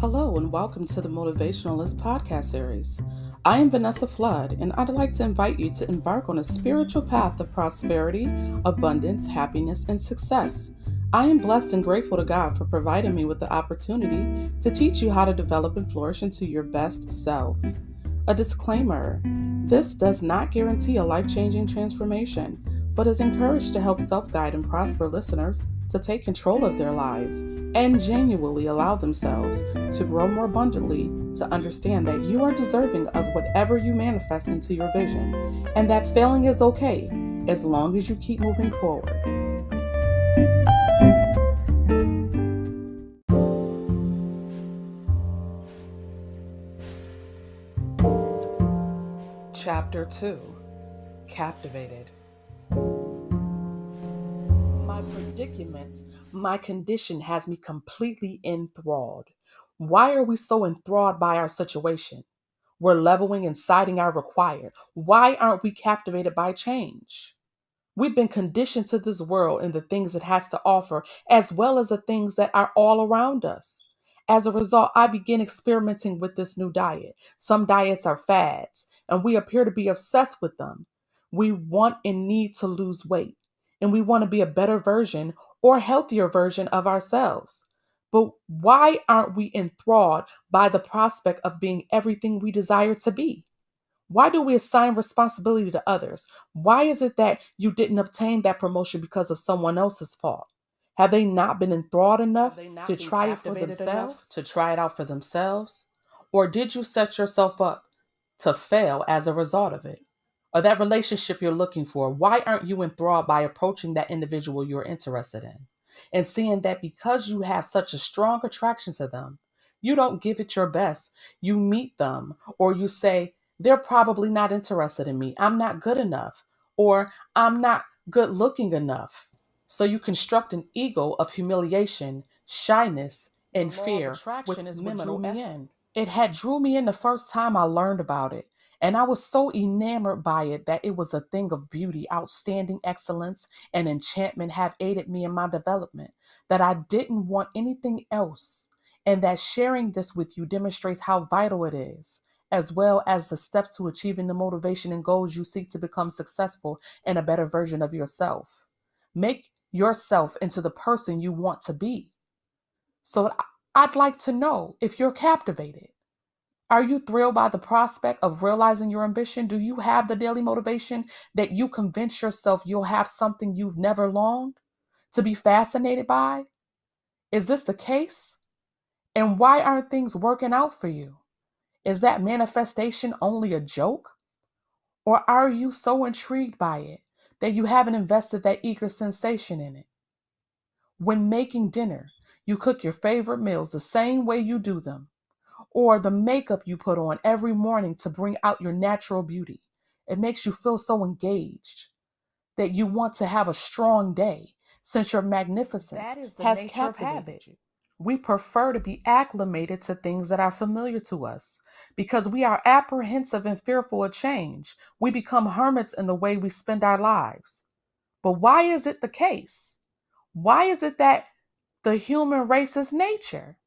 Hello and welcome to the Motivationalist podcast series. I am Vanessa Flood, and I'd like to invite you to embark on a spiritual path of prosperity, abundance, happiness, and success. I am blessed and grateful to God for providing me with the opportunity to teach you how to develop and flourish into your best self. A disclaimer: this does not guarantee a life changing transformation, but is encouraged to help self guide and prosper listeners to take control of their lives and genuinely allow themselves to grow more abundantly, to understand that you are deserving of whatever you manifest into your vision, and that failing is okay as long as you keep moving forward. Chapter 2: Captivated. My predicament, my condition has me completely enthralled. Why are we so enthralled by our situation? We're leveling and siding our required. Why aren't we captivated by change? We've been conditioned to this world and the things it has to offer, as well as the things that are all around us. As a result, I began experimenting with this new diet. Some diets are fads, and we appear to be obsessed with them. We want and need to lose weight, and we want to be a better version or healthier version of ourselves. But why aren't we enthralled by the prospect of being everything we desire to be? Why do we assign responsibility to others? Why is it that you didn't obtain that promotion because of someone else's fault? Have they not been enthralled enough to try it for themselves, to try it out for themselves? Or did you set yourself up to fail as a result of it? Or that relationship you're looking for, why aren't you enthralled by approaching that individual you're interested in and seeing that because you have such a strong attraction to them, you don't give it your best? You meet them, or you say, they're probably not interested in me. I'm not good enough, or I'm not good looking enough. So you construct an ego of humiliation, shyness, and fear, which is what drew me in. It had drew me in the first time I learned about it. And I was so enamored by it that it was a thing of beauty, outstanding excellence, and enchantment have aided me in my development, that I didn't want anything else. And that sharing this with you demonstrates how vital it is, as well as the steps to achieving the motivation and goals you seek to become successful and a better version of yourself. Make yourself into the person you want to be. So I'd like to know if you're captivated. Are you thrilled by the prospect of realizing your ambition? Do you have the daily motivation that you convince yourself you'll have something you've never longed to be fascinated by? Is this the case? And why aren't things working out for you? Is that manifestation only a joke? Or are you so intrigued by it that you haven't invested that eager sensation in it? When making dinner, you cook your favorite meals the same way you do them, or the makeup you put on every morning to bring out your natural beauty. It makes you feel so engaged that you want to have a strong day, since your magnificence has captivated you. We prefer to be acclimated to things that are familiar to us because we are apprehensive and fearful of change. We become hermits in the way we spend our lives. But why is it the case? Why is it that the human race is nature?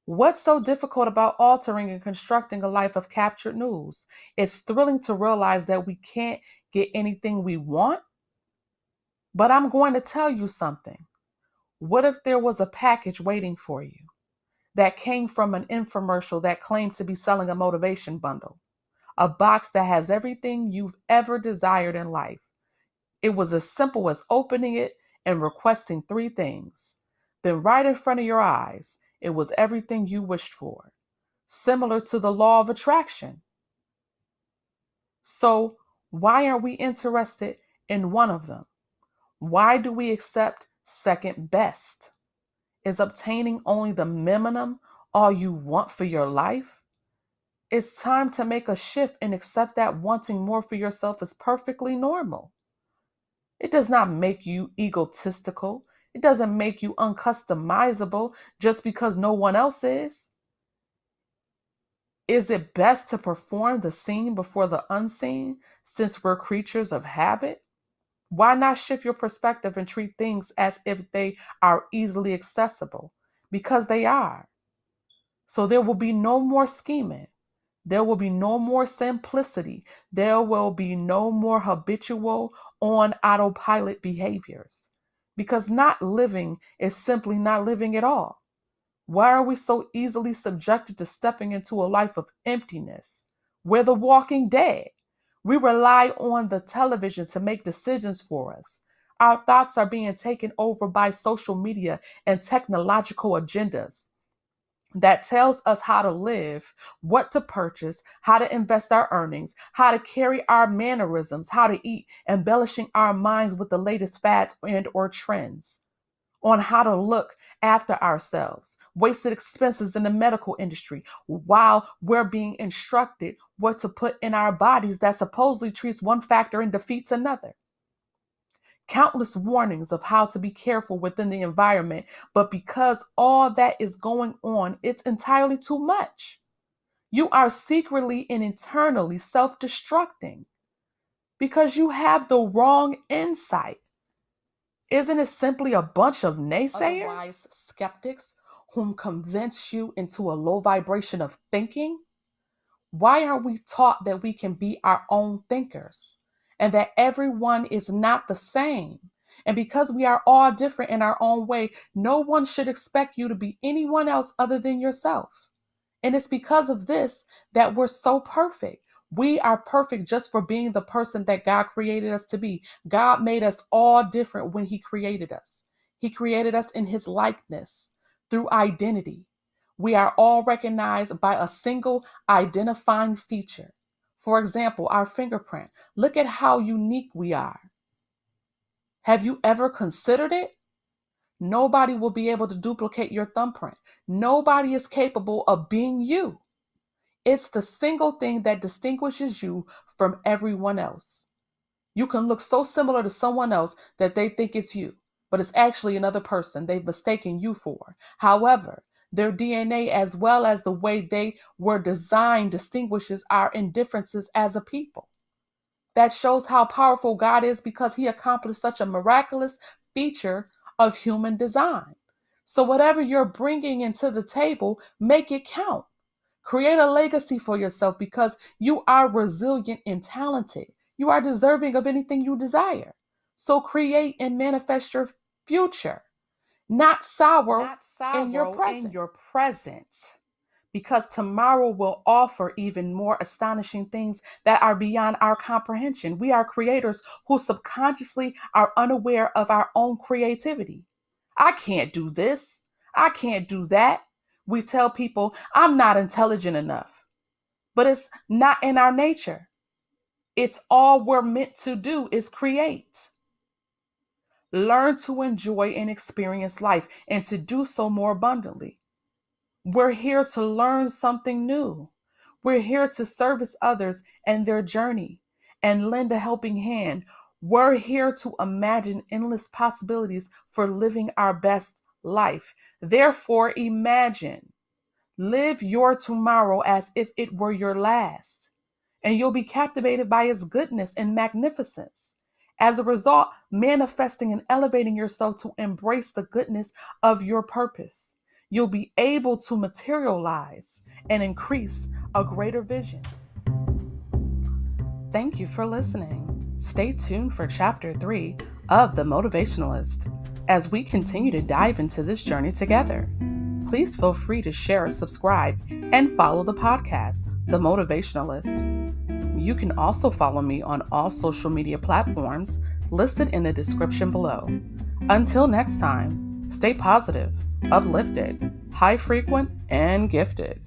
What's so difficult about altering and constructing a life of captured news? It's thrilling to realize that we can't get anything we want. But I'm going to tell you something. What if there was a package waiting for you that came from an infomercial that claimed to be selling a motivation bundle? A box that has everything you've ever desired in life. It was as simple as opening it and requesting three things. Then, right in front of your eyes, it was everything you wished for, similar to the law of attraction. So, why aren't we interested in one of them? Why do we accept second best? Is obtaining only the minimum all you want for your life? It's time to make a shift and accept that wanting more for yourself is perfectly normal. It does not make you egotistical. It doesn't make you uncustomizable just because no one else is. Is it best to perform the seen before the unseen since we're creatures of habit? Why not shift your perspective and treat things as if they are easily accessible? Because they are. So there will be no more scheming. There will be no more simplicity. There will be no more habitual on autopilot behaviors. Because not living is simply not living at all. Why are we so easily subjected to stepping into a life of emptiness? We're the walking dead. We rely on the television to make decisions for us. Our thoughts are being taken over by social media and technological agendas that tells us how to live, what to purchase, how to invest our earnings, how to carry our mannerisms, how to eat, embellishing our minds with the latest fads and or trends on how to look after ourselves, wasted expenses in the medical industry while we're being instructed what to put in our bodies that supposedly treats one factor and defeats another. Countless warnings of how to be careful within the environment, but because all that is going on, it's entirely too much. You are secretly and internally self-destructing because you have the wrong insight. Isn't it simply a bunch of naysayers? Otherwise, skeptics whom convince you into a low vibration of thinking? Why are we taught that we can be our own thinkers and that everyone is not the same? And because we are all different in our own way, no one should expect you to be anyone else other than yourself. And it's because of this that we're so perfect. We are perfect just for being the person that God created us to be. God made us all different when He created us. He created us in His likeness through identity. We are all recognized by a single identifying feature. For example, our fingerprint. Look at how unique we are. Have you ever considered it? Nobody will be able to duplicate your thumbprint. Nobody is capable of being you. It's the single thing that distinguishes you from everyone else. You can look so similar to someone else that they think it's you, but it's actually another person they've mistaken you for. However, their DNA, as well as the way they were designed, distinguishes our indifferences as a people. That shows how powerful God is because He accomplished such a miraculous feature of human design. So whatever you're bringing into the table, make it count. Create a legacy for yourself because you are resilient and talented. You are deserving of anything you desire. So create and manifest your future, not sorrow in your present. Because tomorrow will offer even more astonishing things that are beyond our comprehension. We are creators who subconsciously are unaware of our own creativity. I can't do this. I can't do that. We tell people, I'm not intelligent enough. But it's not in our nature. It's all we're meant to do is create. Learn to enjoy and experience life and to do so more abundantly. We're here to learn something new. We're here to service others and their journey and lend a helping hand. We're here to imagine endless possibilities for living our best life. Therefore, imagine. Live your tomorrow as if it were your last, and you'll be captivated by its goodness and magnificence. As a result, manifesting and elevating yourself to embrace the goodness of your purpose. You'll be able to materialize and increase a greater vision. Thank you for listening. Stay tuned for Chapter 3 of The Motivationalist as we continue to dive into this journey together. Please feel free to share, subscribe, and follow the podcast, The Motivationalist. You can also follow me on all social media platforms listed in the description below. Until next time, stay positive, uplifted, high frequent, and gifted.